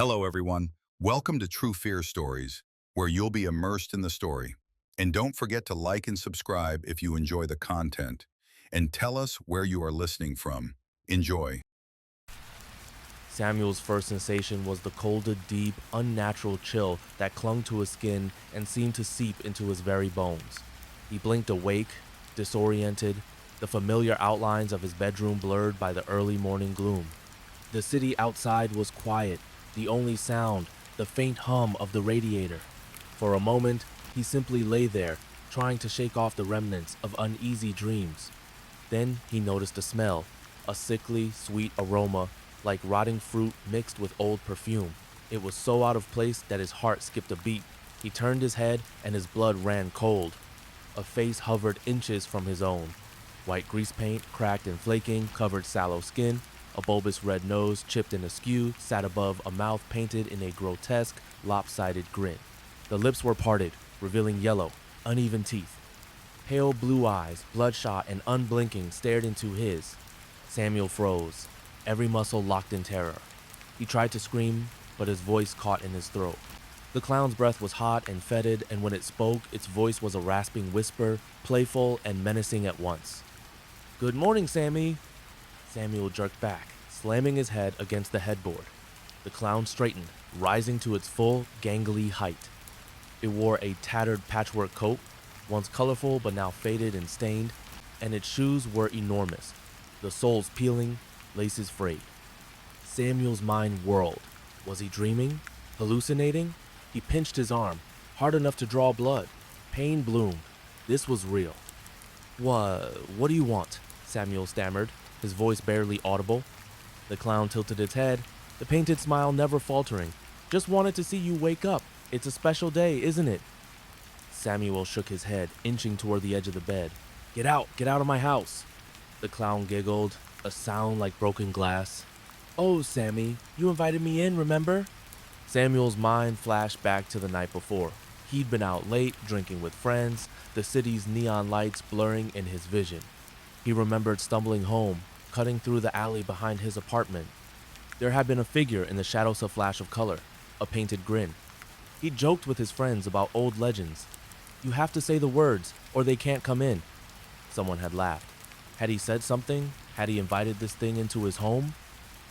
Hello, everyone. Welcome to True Fear Stories, where you'll be immersed in the story. And don't forget to like and subscribe if you enjoy the content. And tell us where you are listening from. Enjoy. Samuel's first sensation was the cold, deep, unnatural chill that clung to his skin and seemed to seep into his very bones. He blinked awake, disoriented, the familiar outlines of his bedroom blurred by the early morning gloom. The city outside was quiet, the only sound, the faint hum of the radiator. For a moment, he simply lay there, trying to shake off the remnants of uneasy dreams. Then he noticed a smell, a sickly, sweet aroma, like rotting fruit mixed with old perfume. It was so out of place that his heart skipped a beat. He turned his head and his blood ran cold. A face hovered inches from his own. White grease paint, cracked and flaking, covered sallow skin. A bulbous red nose, chipped and askew, sat above a mouth painted in a grotesque, lopsided grin. The lips were parted, revealing yellow, uneven teeth. Pale blue eyes, bloodshot and unblinking, stared into his. Samuel froze, every muscle locked in terror. He tried to scream, but his voice caught in his throat. The clown's breath was hot and fetid, and when it spoke, its voice was a rasping whisper, playful and menacing at once. "Good morning, Sammy." Samuel jerked back, slamming his head against the headboard. The clown straightened, rising to its full, gangly height. It wore a tattered patchwork coat, once colorful but now faded and stained, and its shoes were enormous, the soles peeling, laces frayed. Samuel's mind whirled. Was he dreaming? Hallucinating? He pinched his arm, hard enough to draw blood. Pain bloomed. This was real. What do you want?" Samuel stammered, his voice barely audible. The clown tilted its head, the painted smile never faltering. "Just wanted to see you wake up. It's a special day, isn't it?" Samuel shook his head, inching toward the edge of the bed. Get out of my house." The clown giggled, a sound like broken glass. "Oh, Sammy, you invited me in, remember?" Samuel's mind flashed back to the night before. He'd been out late, drinking with friends, the city's neon lights blurring in his vision. He remembered stumbling home, cutting through the alley behind his apartment. There had been a figure in the shadows of flash of color, a painted grin. He'd joked with his friends about old legends. "You have to say the words, or they can't come in." Someone had laughed. Had he said something? Had he invited this thing into his home?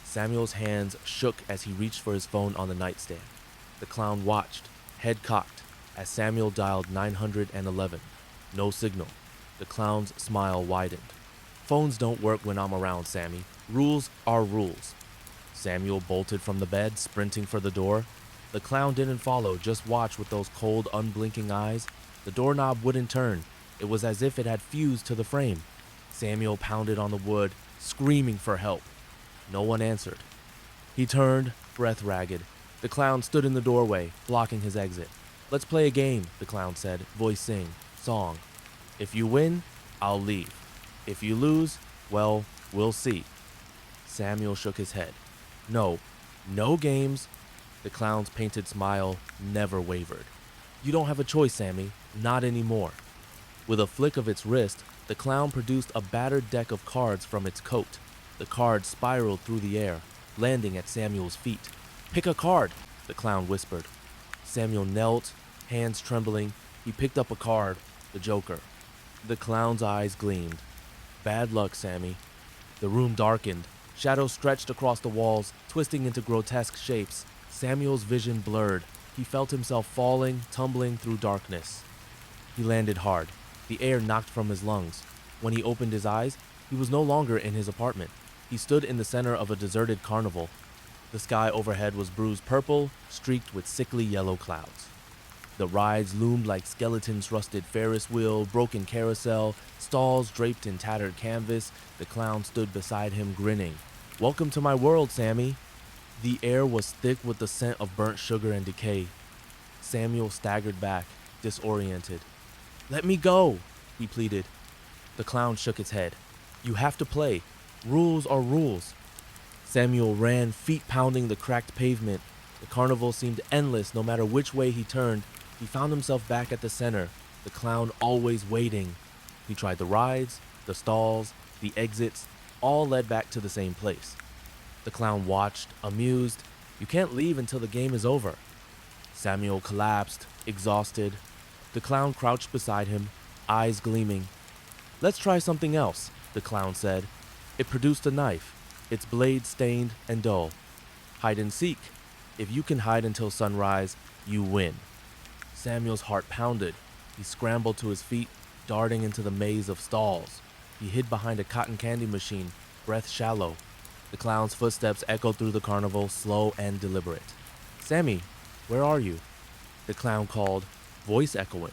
Samuel's hands shook as he reached for his phone on the nightstand. The clown watched, head cocked, as Samuel dialed 911. No signal. The clown's smile widened. "Phones don't work when I'm around, Sammy. Rules are rules." Samuel bolted from the bed, sprinting for the door. The clown didn't follow, just watched with those cold, unblinking eyes. The doorknob wouldn't turn. It was as if it had fused to the frame. Samuel pounded on the wood, screaming for help. No one answered. He turned, breath ragged. The clown stood in the doorway, blocking his exit. "Let's play a game," the clown said, voice sing, song. "If you win, I'll leave. If you lose, well, we'll see." Samuel shook his head. "No, no games." The clown's painted smile never wavered. "You don't have a choice, Sammy. Not anymore." With a flick of its wrist, the clown produced a battered deck of cards from its coat. The cards spiraled through the air, landing at Samuel's feet. "Pick a card," the clown whispered. Samuel knelt, hands trembling. He picked up a card, the Joker. The clown's eyes gleamed. "Bad luck, Sammy." The room darkened. Shadows stretched across the walls, twisting into grotesque shapes. Samuel's vision blurred. He felt himself falling, tumbling through darkness. He landed hard. The air knocked from his lungs. When he opened his eyes, he was no longer in his apartment. He stood in the center of a deserted carnival. The sky overhead was bruised purple, streaked with sickly yellow clouds. The rides loomed like skeleton-thrusted Ferris wheel, broken carousel, stalls draped in tattered canvas. The clown stood beside him, grinning. "Welcome to my world, Sammy." The air was thick with the scent of burnt sugar and decay. Samuel staggered back, disoriented. "Let me go," he pleaded. The clown shook his head. "You have to play. Rules are rules." Samuel ran, feet pounding the cracked pavement. The carnival seemed endless no matter which way he turned. He found himself back at the center, the clown always waiting. He tried the rides, the stalls, the exits, all led back to the same place. The clown watched, amused. You can't leave until the game is over. Samuel collapsed, exhausted. The clown crouched beside him, eyes gleaming. Let's try something else, the clown said. It produced a knife, its blade stained and dull. Hide and seek. If you can hide until sunrise, you win. Samuel's heart pounded. He scrambled to his feet, darting into the maze of stalls. He hid behind a cotton candy machine, breath shallow. The clown's footsteps echoed through the carnival, slow and deliberate. Sammy, where are you? The clown called, voice echoing.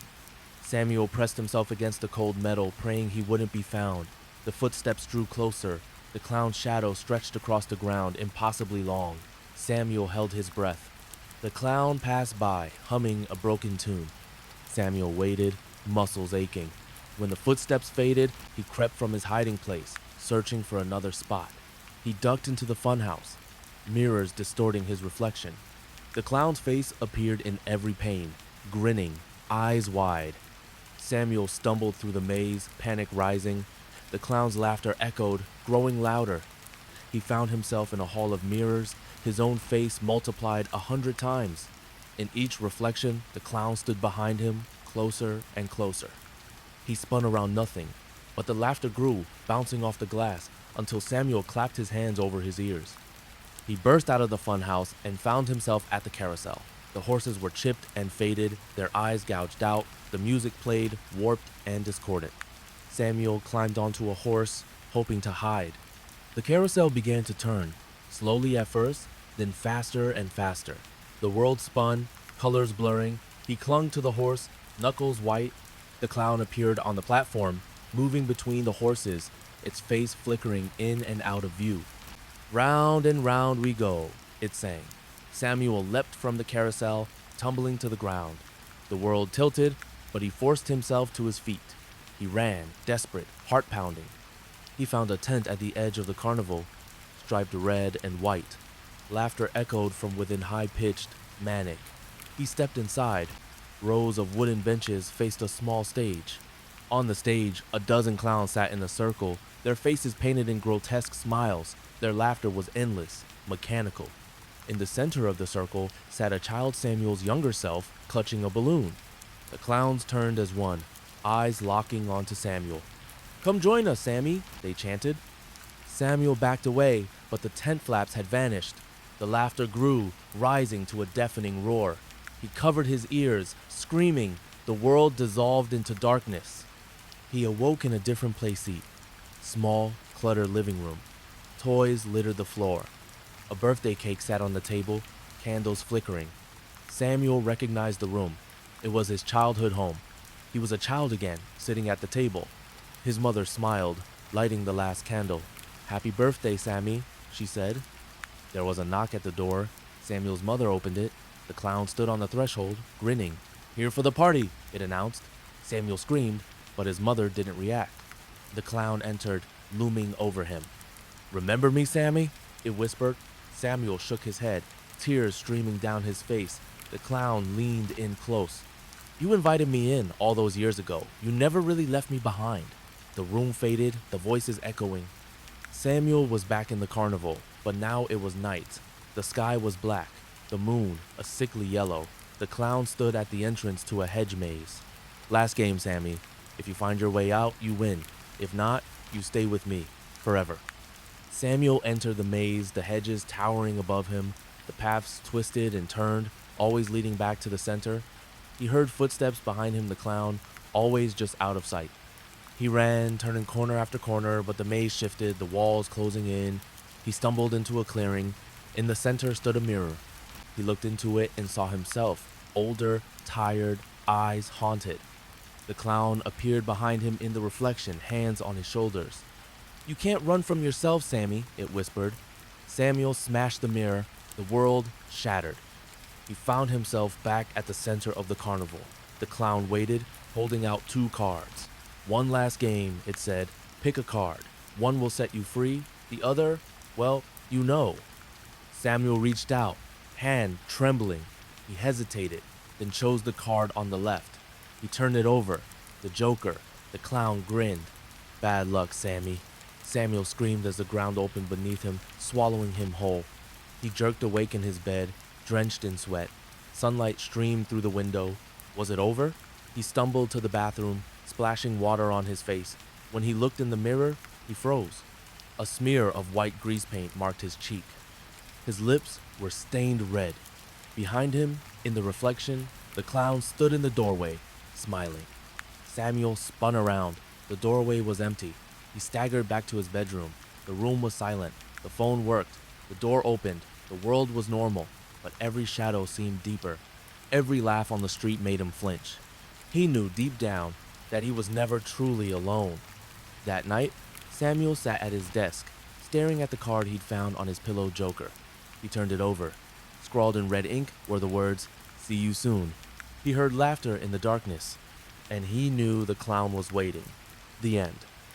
Samuel pressed himself against the cold metal, praying he wouldn't be found. The footsteps drew closer. The clown's shadow stretched across the ground, impossibly long. Samuel held his breath. The clown passed by, humming a broken tune. Samuel waited, muscles aching. When the footsteps faded, he crept from his hiding place, searching for another spot. He ducked into the funhouse, mirrors distorting his reflection. The clown's face appeared in every pane, grinning, eyes wide. Samuel stumbled through the maze, panic rising. The clown's laughter echoed, growing louder. He found himself in a hall of mirrors, his own face multiplied 100 times. In each reflection, the clown stood behind him, closer and closer. He spun around nothing, but the laughter grew, bouncing off the glass, until Samuel clapped his hands over his ears. He burst out of the funhouse and found himself at the carousel. The horses were chipped and faded, their eyes gouged out, the music played, warped and discordant. Samuel climbed onto a horse, hoping to hide. The carousel began to turn, slowly at first, then faster and faster. The world spun, colors blurring. He clung to the horse, knuckles white. The clown appeared on the platform, moving between the horses, its face flickering in and out of view. Round and round we go, it sang. Samuel leapt from the carousel, tumbling to the ground. The world tilted, but he forced himself to his feet. He ran, desperate, heart pounding. He found a tent at the edge of the carnival, striped red and white. Laughter echoed from within high-pitched, manic. He stepped inside. Rows of wooden benches faced a small stage. On the stage, a dozen clowns sat in a circle, their faces painted in grotesque smiles. Their laughter was endless, mechanical. In the center of the circle sat a child Samuel's younger self, clutching a balloon. The clowns turned as one, eyes locking onto Samuel. Come join us, Sammy, they chanted. Samuel backed away, but the tent flaps had vanished. The laughter grew, rising to a deafening roar. He covered his ears, screaming. The world dissolved into darkness. He awoke in a different playseat. Small, cluttered living room. Toys littered the floor. A birthday cake sat on the table, candles flickering. Samuel recognized the room. It was his childhood home. He was a child again, sitting at the table. His mother smiled, lighting the last candle. Happy birthday, Sammy, she said. There was a knock at the door. Samuel's mother opened it. The clown stood on the threshold, grinning. Here for the party, it announced. Samuel screamed, but his mother didn't react. The clown entered, looming over him. Remember me, Sammy? It whispered. Samuel shook his head, tears streaming down his face. The clown leaned in close. You invited me in all those years ago. You never really left me behind. The room faded, the voices echoing. Samuel was back in the carnival, but now it was night. The sky was black, the moon a sickly yellow. The clown stood at the entrance to a hedge maze. Last game, Sammy. If you find your way out, you win. If not, you stay with me, forever. Samuel entered the maze, the hedges towering above him, the paths twisted and turned, always leading back to the center. He heard footsteps behind him, the clown, always just out of sight. He ran, turning corner after corner, but the maze shifted, the walls closing in. He stumbled into a clearing. In the center stood a mirror. He looked into it and saw himself, older, tired, eyes haunted. The clown appeared behind him in the reflection, hands on his shoulders. You can't run from yourself, Sammy, it whispered. Samuel smashed the mirror. The world shattered. He found himself back at the center of the carnival. The clown waited, holding out 2 cards. One last game, it said. Pick a card. One will set you free. The other, well, you know. Samuel reached out, hand trembling. He hesitated, then chose the card on the left. He turned it over. The Joker. The clown grinned. Bad luck, Sammy. Samuel screamed as the ground opened beneath him, swallowing him whole. He jerked awake in his bed, drenched in sweat. Sunlight streamed through the window. Was it over? He stumbled to the bathroom, splashing water on his face. When he looked in the mirror, he froze. A smear of white grease paint marked his cheek. His lips were stained red. Behind him, in the reflection, the clown stood in the doorway, smiling. Samuel spun around. The doorway was empty. He staggered back to his bedroom. The room was silent. The phone worked. The door opened. The world was normal, but every shadow seemed deeper. Every laugh on the street made him flinch. He knew deep down that he was never truly alone. That night, Samuel sat at his desk, staring at the card he'd found on his pillow joker. He turned it over. Scrawled in red ink were the words, "See you soon." He heard laughter in the darkness, and he knew the clown was waiting. The end.